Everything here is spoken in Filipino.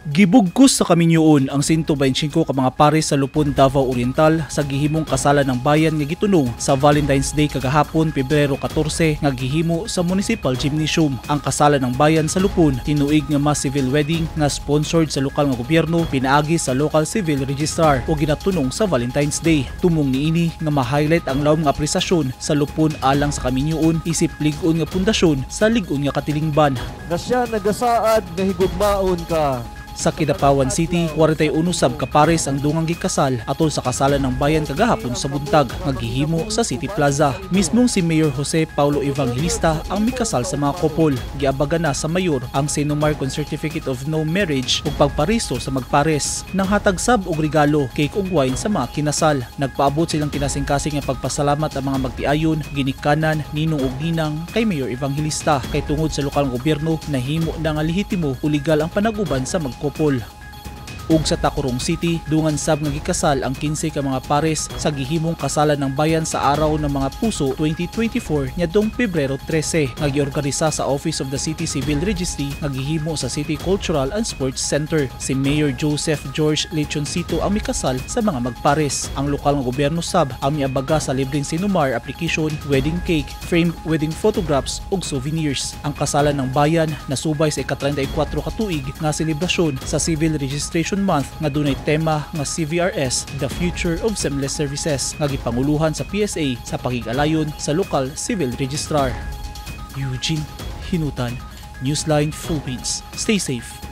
Gibugkos sa kaminyoon ang 125 ka mga pares sa Lupon, Davao Oriental sa gihimong kasalan ng bayan nga gitunong sa Valentine's Day kagahapon Pebrero 14 nga gihimo sa Municipal Gymnasium. Ang kasalan ng bayan sa Lupon tinuig nga mass civil wedding nga sponsored sa lokal nga gobyerno, pinaagi sa local civil registrar o ginatunong sa Valentine's Day. Tumong niini nga ma-highlight ang lawom nga apresasyon sa Lupon alang sa kaminyoon isip lig-on nga pundasyon sa lig-on nga katilingban. Na siya nagasaad nga higugmaon ka. Sa Kidapawan City, 41 sab ka pares ang dungang gikasal atol sa kasalan ng bayan kagahapon sa buntag nga gihimo sa City Plaza. Mismong si Mayor Jose Paulo Evangelista ang mikasal sa mga couple. Giabaga na sa mayor ang sinumar kon Certificate of No Marriage ug pagparisto sa magpares. Nang hatag sab og regalo, cake ug wine sa mga kinasal. Nagpaabot silang kinasing-kasing nga pagpasalamat ang mga magtiayon, ginikanan, ninong ug ninang kay Mayor Evangelista kay tungod sa lokal nga gobyerno nahimo na nga lehitimo o legal ang panag-uban sa magkopol. Ug sa Tacurong City, dungan sab nga gikasal ang 15 ka mga pares sa gihimong kasalan ng bayan sa Araw ng Mga Puso 2024 nyadtong Pebrero 13 nga giorganisa sa Office of the City Civil Registry nga gihimo sa City Cultural and Sports Center. Si Mayor Joseph George Lechoncito ang mikasal sa mga magpares. Ang lokal nga gobyerno sab ang miabaga sa libreng sinumar application, wedding cake, framed wedding photographs ug souvenirs. Ang kasalan ng bayan nasubay sa ika-34 ka tuig nga selebrasyon sa Civil Registration Month nga dunay tema nga CVRS, The Future of Seamless Services nga gipanguluhan sa PSA sa pakigalayon sa Local Civil Registrar. Eugene Hinutan, Newsline Philippines. Stay safe.